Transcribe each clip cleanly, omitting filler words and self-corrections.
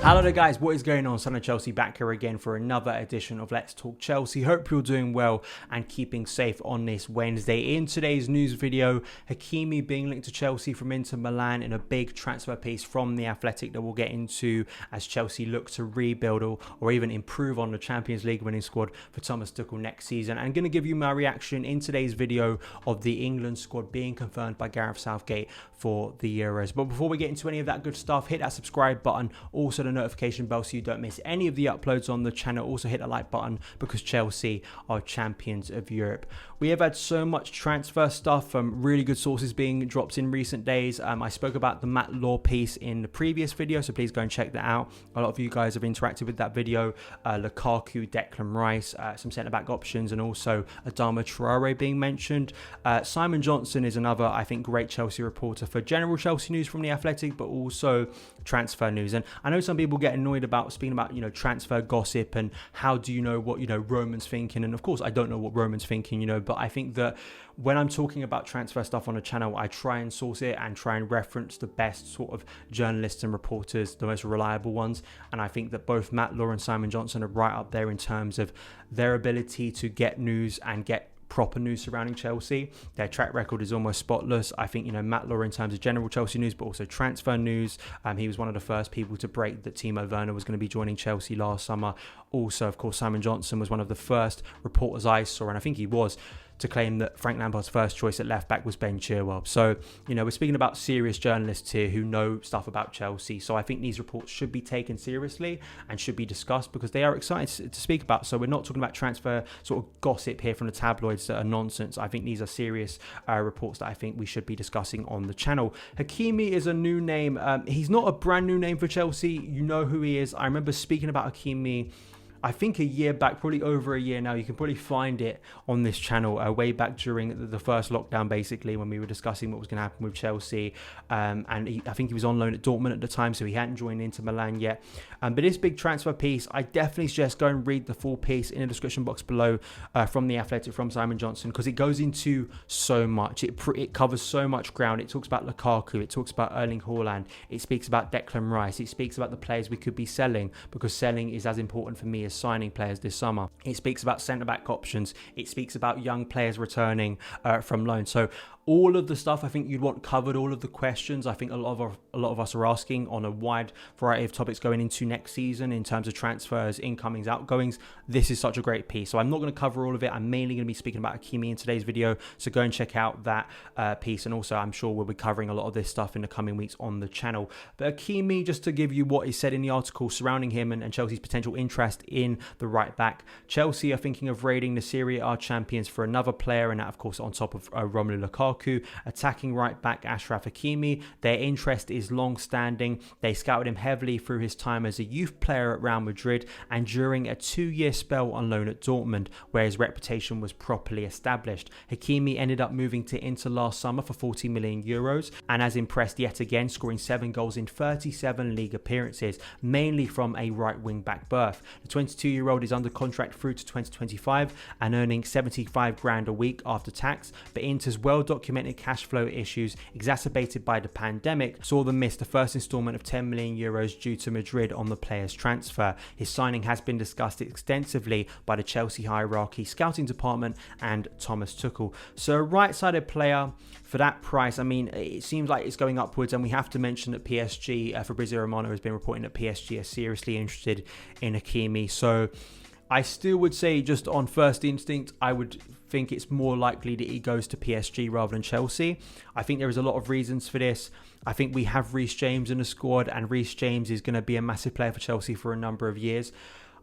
Hello there guys, what is going on? SonOfChelsea back here again for another edition of Let's Talk Chelsea. Hope you're doing well and keeping safe on this Wednesday. In today's news video, Hakimi being linked to Chelsea from Inter Milan in a big transfer piece from The Athletic that we'll get into as Chelsea look to rebuild or even improve on the Champions League winning squad for Thomas Tuchel next season. I'm going to give you my reaction in today's video of the England squad being confirmed by Gareth Southgate for the Euros. But before we get into any of that good stuff, hit that subscribe button, also the notification bell so you don't miss any of the uploads on the channel. Also hit the like button because Chelsea are champions of Europe. We have had so much transfer stuff from really good sources being dropped in recent days. I spoke about the Matt Law piece in the previous video, so please go and check that out. A lot of you guys have interacted with that video. Lukaku, Declan Rice, some centre-back options, and also Adama Traore being mentioned. Simon Johnson is another, I think, great Chelsea reporter for general Chelsea news from The Athletic, but also transfer news. And I know some people get annoyed about speaking about, transfer gossip and how do you know what, Roman's thinking. And of course, I don't know what Roman's thinking, but I think that when I'm talking about transfer stuff on the channel, I try and source it and try and reference the best sort of journalists and reporters, the most reliable ones. And I think that both Matt Law and Simon Johnson are right up there in terms of their ability to get news and get proper news surrounding Chelsea. Their track record is almost spotless. I think, Matt Law in terms of general Chelsea news, but also transfer news. He was one of the first people to break that Timo Werner was going to be joining Chelsea last summer. Also, of course, Simon Johnson was one of the first reporters I saw, and I think he was, to claim that Frank Lampard's first choice at left back was Ben Chilwell. So, we're speaking about serious journalists here who know stuff about Chelsea. So I think these reports should be taken seriously and should be discussed because they are exciting to speak about. So we're not talking about transfer sort of gossip here from the tabloids that are nonsense. I think these are serious reports that I think we should be discussing on the channel. Hakimi is a new name. He's not a brand new name for Chelsea. You know who he is. I remember speaking about Hakimi, I think a year back, probably over a year now. You can probably find it on this channel way back during the first lockdown, basically, when we were discussing what was going to happen with Chelsea. I think he was on loan at Dortmund at the time, so he hadn't joined Inter Milan yet. But this big transfer piece, I definitely suggest go and read the full piece in the description box below from The Athletic, from Simon Johnson, because it goes into so much. It covers so much ground. It talks about Lukaku. It talks about Erling Haaland. It speaks about Declan Rice. It speaks about the players we could be selling, because selling is as important for me as signing players this summer. It speaks about centre-back options. It speaks about young players returning from loan. So all of the stuff I think you'd want covered, all of the questions I think a lot of us are asking on a wide variety of topics going into next season in terms of transfers, incomings, outgoings. This is such a great piece. So I'm not going to cover all of it. I'm mainly going to be speaking about Hakimi in today's video. So go and check out that piece. And also I'm sure we'll be covering a lot of this stuff in the coming weeks on the channel. But Hakimi, just to give you what is said in the article surrounding him and Chelsea's potential interest in the right back. Chelsea are thinking of raiding the Serie A champions for another player, and that of course on top of Romelu Lukaku. Attacking right back Achraf Hakimi. Their interest is long-standing. They scouted him heavily through his time as a youth player at Real Madrid and during a 2-year spell on loan at Dortmund, where his reputation was properly established. Hakimi ended up moving to Inter last summer for 40 million euros and has impressed yet again, scoring 7 goals in 37 league appearances, mainly from a right wing-back berth. The 22-year-old is under contract through to 2025 and earning 75 grand a week after tax, but Inter's well-documented cash flow issues exacerbated by the pandemic saw them miss the first instalment of 10 million euros due to Madrid on the player's transfer. His signing has been discussed extensively by the Chelsea hierarchy, scouting department and Thomas Tuchel. So a right-sided player for that price, I mean, it seems like it's going upwards, and we have to mention that PSG, Fabrizio Romano has been reporting that PSG are seriously interested in Hakimi. So I still would say, just on first instinct, I would think it's more likely that he goes to PSG rather than Chelsea. I think there is a lot of reasons for this. I think we have Reece James in the squad, and Reece James is going to be a massive player for Chelsea for a number of years.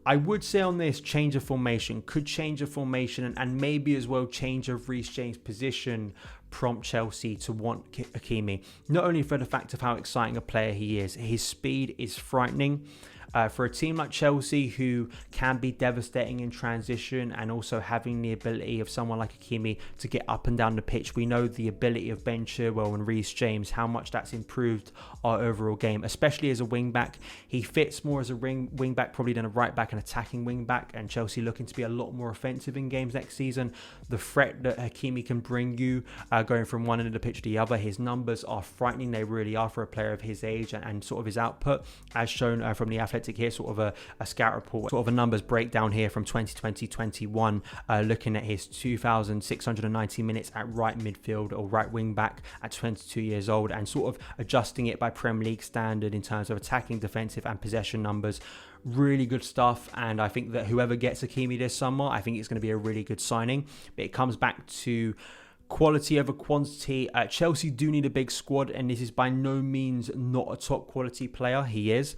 I would say on this, change of formation, could change of formation and maybe as well change of Reece James' position prompt Chelsea to want Hakimi. Not only for the fact of how exciting a player he is, his speed is frightening. For a team like Chelsea, who can be devastating in transition, and also having the ability of someone like Hakimi to get up and down the pitch, we know the ability of Ben Chilwell and Reece James, how much that's improved our overall game, especially as a wing back. He fits more as a wing back probably than a right back, an attacking wing back, and Chelsea looking to be a lot more offensive in games next season. The threat that Hakimi can bring you going from one end of the pitch to the other, his numbers are frightening. They really are for a player of his age and sort of his output, as shown from the Athletic here, sort of a scout report, sort of a numbers breakdown here from 2020-21, looking at his 2,690 minutes at right midfield or right wing back at 22 years old, and sort of adjusting it by Premier League standard in terms of attacking, defensive and possession numbers. Really good stuff, and I think that whoever gets Hakimi this summer, I think it's going to be a really good signing. But it comes back to quality over quantity. Chelsea do need a big squad, and this is by no means not a top quality player. He is.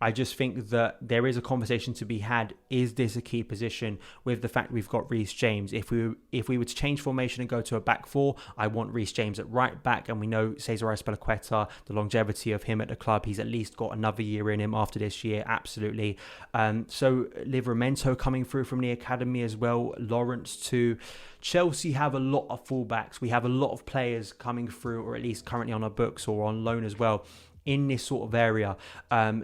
I just think that there is a conversation to be had. Is this a key position with the fact we've got Reece James? If we were to change formation and go to a back four, I want Reece James at right back, and we know Cesar Azpilicueta, the longevity of him at the club, he's at least got another year in him after this year, absolutely. So Livramento coming through from the academy as well, Lawrence too. Chelsea have a lot of fullbacks. We have a lot of players coming through, or at least currently on our books or on loan as well, in this sort of area.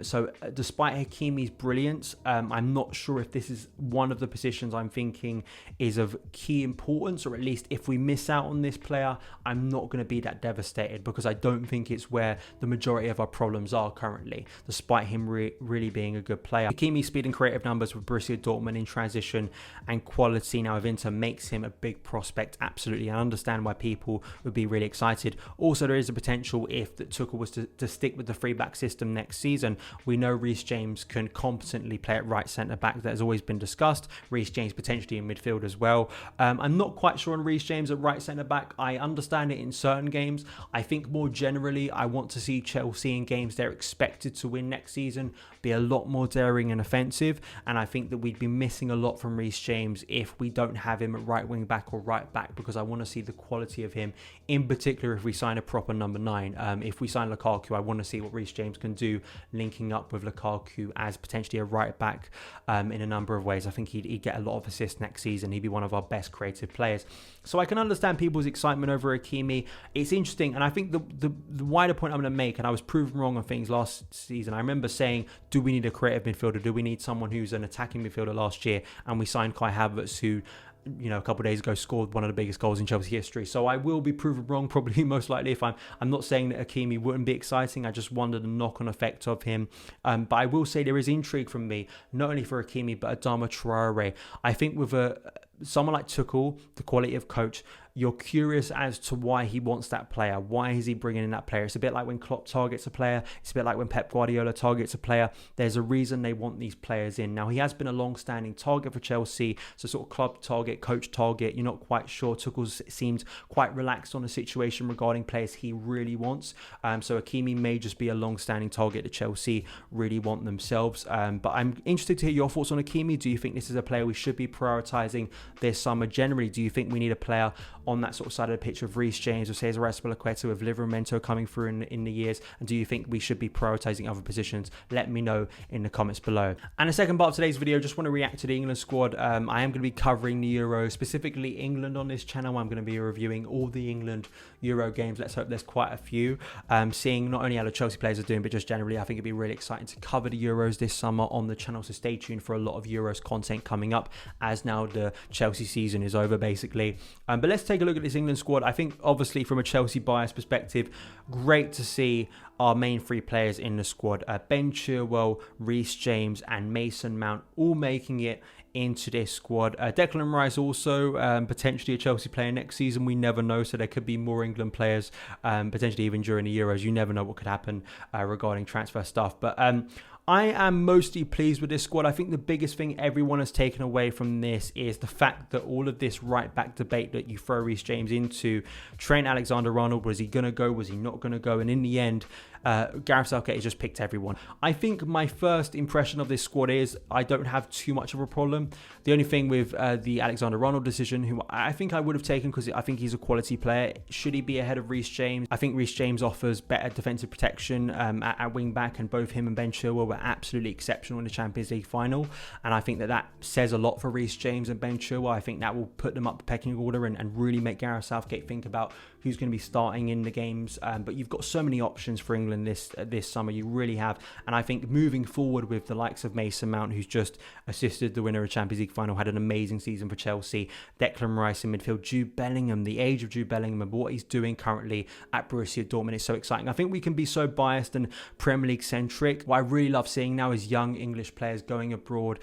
So despite Hakimi's brilliance, I'm not sure if this is one of the positions I'm thinking is of key importance, or at least if we miss out on this player, I'm not going to be that devastated, because I don't think it's where the majority of our problems are currently, despite him really being a good player. Hakimi's speed and creative numbers with Borussia Dortmund in transition and quality now of Inter makes him a big prospect, absolutely. I understand why people would be really excited. Also, there is a potential if that Tuchel was to stick with the three back system next season. We know Reece James can competently play at right centre back. That has always been discussed. Reece James potentially in midfield as well. I'm not quite sure on Reece James at right centre back. I understand it in certain games. I think more generally, I want to see Chelsea in games they're expected to win next season be a lot more daring and offensive, and I think that we'd be missing a lot from Reece James if we don't have him at right wing back or right back, because I want to see the quality of him, in particular if we sign a proper number 9. If we sign Lukaku, I want to see what Reece James can do linking up with Lukaku as potentially a right back in a number of ways. I think he'd get a lot of assists next season. He'd be one of our best creative players. So I can understand people's excitement over Hakimi. It's interesting, and I think the wider point I'm going to make, and I was proven wrong on things last season, I remember saying, do we need a creative midfielder? Do we need someone who's an attacking midfielder last year? And we signed Kai Havertz, who, you know, a couple of days ago scored one of the biggest goals in Chelsea history. So I will be proven wrong, probably most likely. If I'm not saying that Hakimi wouldn't be exciting. I just wondered the knock-on effect of him. But I will say there is intrigue from me, not only for Hakimi but Adama Traore. I think with someone like Tuchel, the quality of coach, you're curious as to why he wants that player. Why is he bringing in that player? It's a bit like when Klopp targets a player. It's a bit like when Pep Guardiola targets a player. There's a reason they want these players in. Now, he has been a long-standing target for Chelsea, so sort of club target, coach target. You're not quite sure. Tuchel seemed quite relaxed on the situation regarding players he really wants. So Hakimi may just be a long-standing target that Chelsea really want themselves. But I'm interested to hear your thoughts on Hakimi. Do you think this is a player we should be prioritising this summer? Generally, do you think we need a player on that sort of side of the pitch of Reece James or Cesar Azpilicueta with Livramento coming through in the years? And do you think we should be prioritising other positions? Let me know in the comments below. And the second part of today's video, just want to react to the England squad. I am going to be covering the Euro, specifically England on this channel. I'm going to be reviewing all the England Euro games. Let's hope there's quite a few. Seeing not only how the Chelsea players are doing, but just generally, I think it'd be really exciting to cover the Euros this summer on the channel. So stay tuned for a lot of Euros content coming up, as now the Chelsea season is over, basically. But let's take a look at this England squad. I think, obviously, from a Chelsea bias perspective, great to see our main three players in the squad. Ben Chilwell, Reece James and Mason Mount all making it into this squad. Declan Rice also potentially a Chelsea player next season. We never know, so there could be more England players potentially even during the Euros. You never know what could happen regarding transfer stuff. But I am mostly pleased with this squad. I think the biggest thing everyone has taken away from this is the fact that all of this right back debate that you throw Reece James into, Trent Alexander-Arnold, was he going to go? Was he not going to go? And in the end, Gareth Southgate just picked everyone. I think my first impression of this squad is I don't have too much of a problem. The only thing with the Alexander-Arnold decision, who I think I would have taken because I think he's a quality player, should he be ahead of Reece James? I think Reece James offers better defensive protection at wing back, and both him and Ben Chilwell were were absolutely exceptional in the Champions League final, and I think that says a lot for Reece James and Ben Chilwell. I think that will put them up the pecking order and really make Gareth Southgate think about who's going to be starting in the games. But you've got so many options for England this summer, you really have. And I think moving forward with the likes of Mason Mount, who's just assisted the winner of Champions League final, had an amazing season for Chelsea, Declan Rice in midfield, Jude Bellingham, the age of Jude Bellingham and what he's doing currently at Borussia Dortmund is so exciting. I think we can be so biased and Premier League centric. What I really love seeing now is young English players going abroad,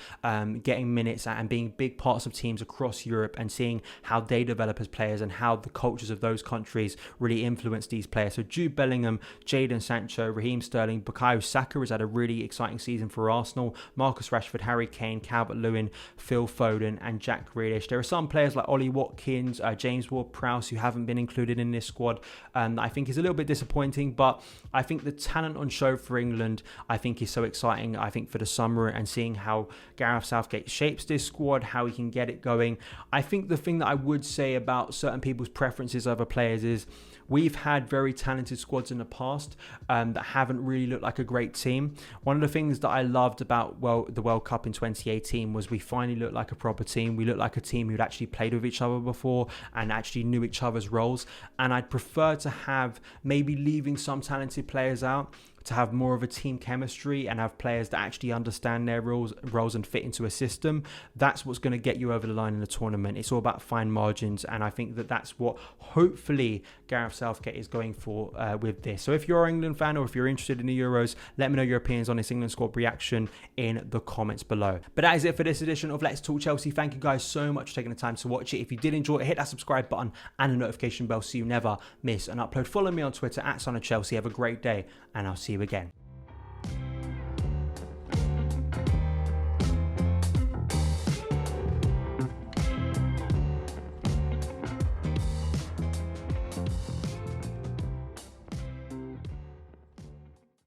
getting minutes and being big parts of teams across Europe, and seeing how they develop as players and how the cultures of those countries really influence these players. So Jude Bellingham, Jadon Sancho, Raheem Sterling, Bukayo Saka has had a really exciting season for Arsenal, Marcus Rashford, Harry Kane, Calvert-Lewin, Phil Foden and Jack Grealish. There are some players like Ollie Watkins, James Ward-Prowse who haven't been included in this squad. I think is a little bit disappointing, but I think the talent on show for England I think is so exciting. I think for the summer, and seeing how Gareth Southgate shapes this squad, how he can get it going. I think the thing that I would say about certain people's preferences over players is we've had very talented squads in the past that haven't really looked like a great team. One of the things that I loved about the World Cup in 2018 was we finally looked like a proper team. We looked like a team who'd actually played with each other before and actually knew each other's roles. And I'd prefer to have, maybe leaving some talented players out, to have more of a team chemistry and have players that actually understand their roles and fit into a system. That's what's going to get you over the line in the tournament. It's all about fine margins, and I think that that's what hopefully Gareth Southgate is going for with this. So if you're an England fan or if you're interested in the Euros, let me know your opinions on this England squad reaction in the comments below. But that is it for this edition of Let's Talk Chelsea. Thank you guys so much for taking the time to watch it. If you did enjoy it, hit that subscribe button and the notification bell so you never miss an upload. Follow me on Twitter at SonOfChelsea. Have a great day, and I'll see you again.